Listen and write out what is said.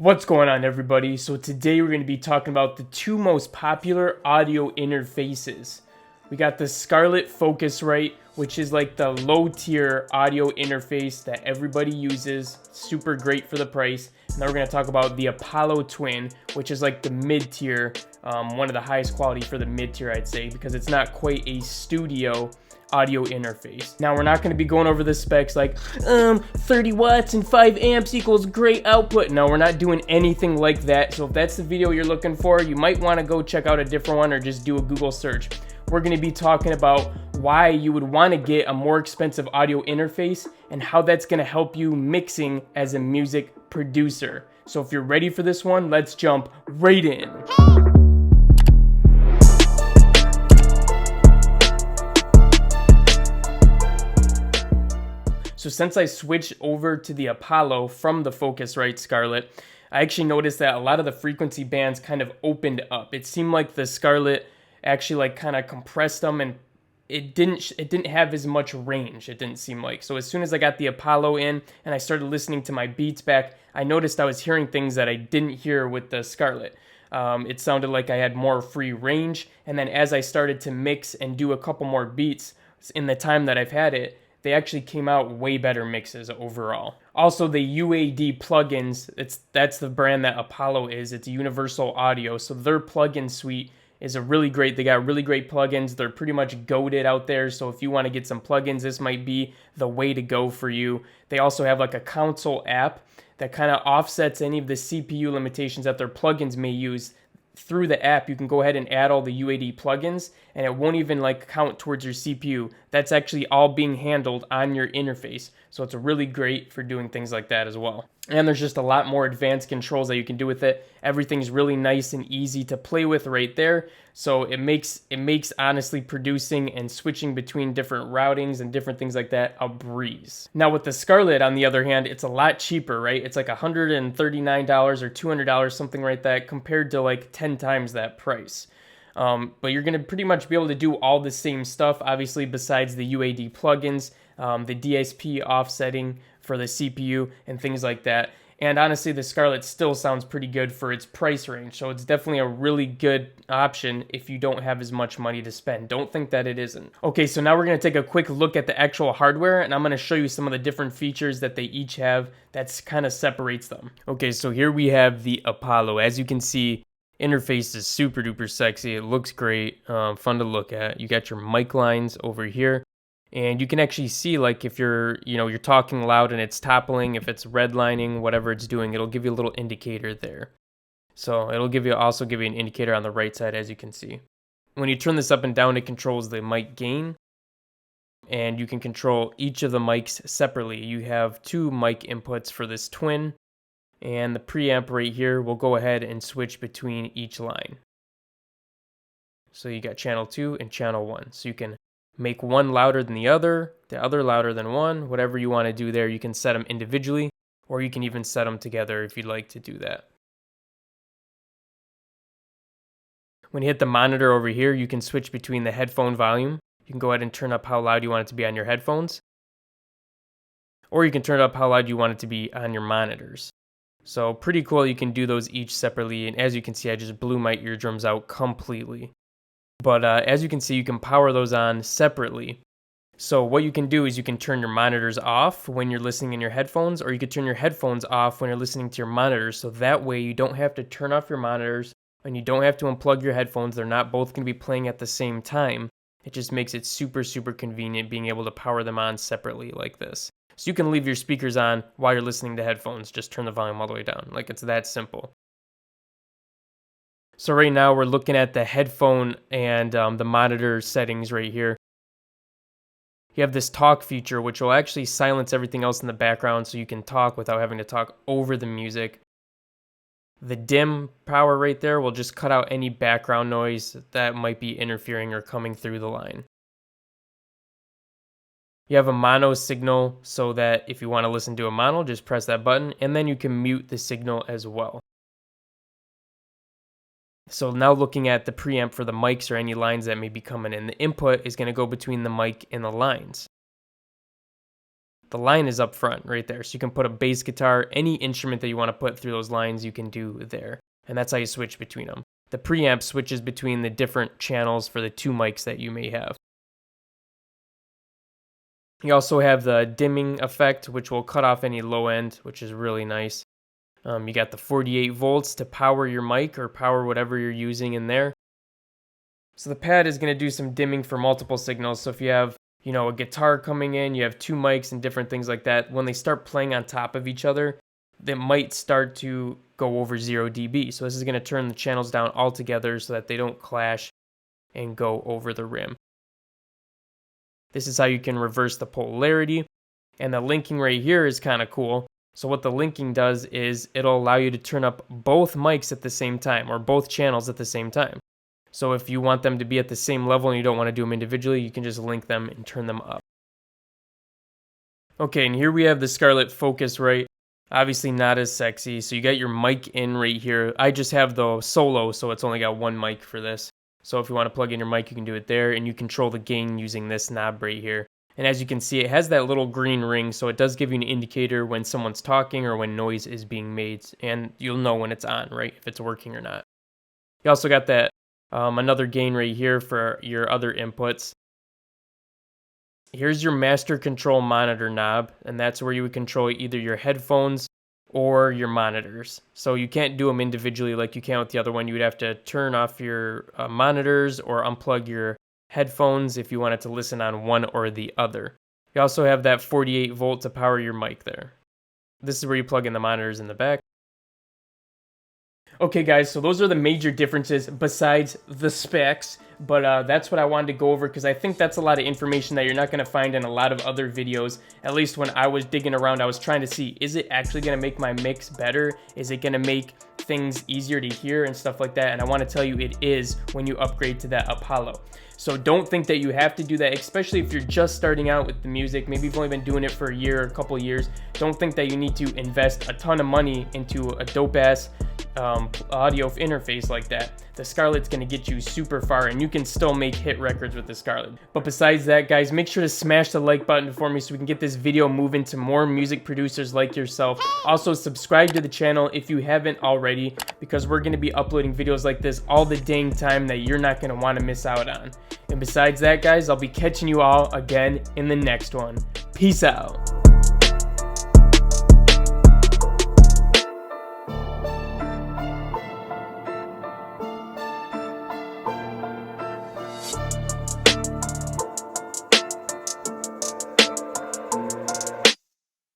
What's going on, everybody? So today we're going to be talking about the two most popular audio interfaces. We got the SCARLETT Focusrite, which is like the low tier audio interface that everybody uses. Super great for the price. And then we're going to talk about the Apollo Twin, which is like the mid tier, one of the highest quality for the mid tier, I'd say, because it's not quite a studio audio interface. Now we're not going to be going over the specs like 30 watts and 5 amps equals great output. No, we're not doing anything like that. So if that's the video you're looking for, you might want to go check out a different one or just do a Google search. We're going to be talking about why you would want to get a more expensive audio interface and how that's going to help you mixing as a music producer. So if you're ready for this one, let's jump right in. So since I switched over to the Apollo from the Focusrite SCARLETT, I actually noticed that a lot of the frequency bands kind of opened up. It seemed like the SCARLETT actually like kind of compressed them, and it didn't have as much range, it didn't seem like. So as soon as I got the Apollo in and I started listening to my beats back, I noticed I was hearing things that I didn't hear with the SCARLETT. It sounded like I had more free range, and then as I started to mix and do a couple more beats in the time that I've had it, they actually came out way better mixes overall. Also, the UAD plugins, that's the brand that Apollo is. It's Universal Audio, so their plugin suite is they got really great plugins. They're pretty much goated out there, so if you want to get some plugins, this might be the way to go for you. They also have like a console app that kind of offsets any of the CPU limitations that their plugins may use. Through the app, you can go ahead and add all the UAD plugins, and it won't even like count towards your CPU. That's actually all being handled on your interface. So it's really great for doing things like that as well. And there's just a lot more advanced controls that you can do with it. Everything's really nice and easy to play with right there. So it makes honestly producing and switching between different routings and different things like that a breeze. Now with the SCARLETT, on the other hand, it's a lot cheaper, right? It's like $139 or $200, something like that, compared to like 10 times that price. But you're going to pretty much be able to do all the same stuff, obviously, besides the UAD plugins, the DSP offsetting for the CPU and things like that. And honestly, the SCARLETT still sounds pretty good for its price range. So it's definitely a really good option if you don't have as much money to spend. Don't think that it isn't. Okay, so now we're going to take a quick look at the actual hardware, and I'm going to show you some of the different features that they each have that kind of separates them. Okay, so here we have the Apollo. As you can see, interface is super duper sexy. It looks great, fun to look at. You got your mic lines over here, and you can actually see like if you're talking loud and it's toppling, if it's redlining, whatever it's doing, it'll give you a little indicator there. So it'll also give you an indicator on the right side, as you can see. When you turn this up and down, it controls the mic gain, and you can control each of the mics separately. You have two mic inputs for this twin, and the preamp right here will go ahead and switch between each line. So you got channel 2 and channel 1. So you can make one louder than the other louder than one, whatever you want to do there. You can set them individually, or you can even set them together if you'd like to do that. When you hit the monitor over here, you can switch between the headphone volume. You can go ahead and turn up how loud you want it to be on your headphones, or you can turn up how loud you want it to be on your monitors. So pretty cool. You can do those each separately, and as you can see, I just blew my eardrums out completely. But as you can see, you can power those on separately. So what you can do is you can turn your monitors off when you're listening in your headphones, or you could turn your headphones off when you're listening to your monitors. So that way you don't have to turn off your monitors and you don't have to unplug your headphones. They're not both going to be playing at the same time. It just makes it super, super convenient being able to power them on separately like this. So you can leave your speakers on while you're listening to headphones. Just turn the volume all the way down. Like, it's that simple. So right now we're looking at the headphone and the monitor settings right here. You have this talk feature, which will actually silence everything else in the background so you can talk without having to talk over the music. The dim power right there will just cut out any background noise that might be interfering or coming through the line. You have a mono signal, so that if you want to listen to a mono, just press that button, and then you can mute the signal as well. So now looking at the preamp for the mics or any lines that may be coming in, the input is going to go between the mic and the lines. the line is up front right there. So you can put a bass guitar, any instrument that you want to put through those lines, you can do there. And that's how you switch between them. The preamp switches between the different channels for the 2 mics that you may have. You also have the dimming effect, which will cut off any low end, which is really nice. You got the 48 volts to power your mic or power whatever you're using in there. So the pad is going to do some dimming for multiple signals. So if you have, a guitar coming in, you have 2 mics and different things like that, when they start playing on top of each other, they might start to go over 0 dB. So this is going to turn the channels down altogether so that they don't clash and go over the rim. This is how you can reverse the polarity. And the linking right here is kind of cool. So what the linking does is it'll allow you to turn up both mics at the same time, or both channels at the same time. So if you want them to be at the same level and you don't want to do them individually, you can just link them and turn them up. Okay, and here we have the Scarlett Focusrite. Obviously not as sexy. So you got your mic in right here. I just have the solo, so it's only got 1 mic for this. So if you want to plug in your mic, you can do it there, and you control the gain using this knob right here. And as you can see, it has that little green ring, so it does give you an indicator when someone's talking or when noise is being made, and you'll know when it's on, right, if it's working or not. You also got that another gain right here for your other inputs. Here's your master control monitor knob, and that's where you would control either your headphones or your monitors. So you can't do them individually like you can with the other one. You would have to turn off your monitors or unplug your headphones if you wanted to listen on one or the other. You also have that 48 volt to power your mic there. This is where you plug in the monitors in the back. Okay guys, so those are the major differences besides the specs, but that's what I wanted to go over because I think that's a lot of information that you're not going to find in a lot of other videos. At least when I was digging around, I was trying to see, is it actually going to make my mix better? Is it going to make things easier to hear and stuff like that? And I want to tell you it is when you upgrade to that Apollo. So don't think that you have to do that, especially if you're just starting out with the music. Maybe you've only been doing it for a year or a couple of years. Don't think that you need to invest a ton of money into a dope-ass audio interface like that. The Scarlett's going to get you super far, and you can still make hit records with the Scarlett. But besides that, guys, make sure to smash the like button for me so we can get this video moving to more music producers like yourself. Also, subscribe to the channel if you haven't already, because we're going to be uploading videos like this all the dang time that you're not going to want to miss out on. And besides that, guys, I'll be catching you all again in the next one. Peace out.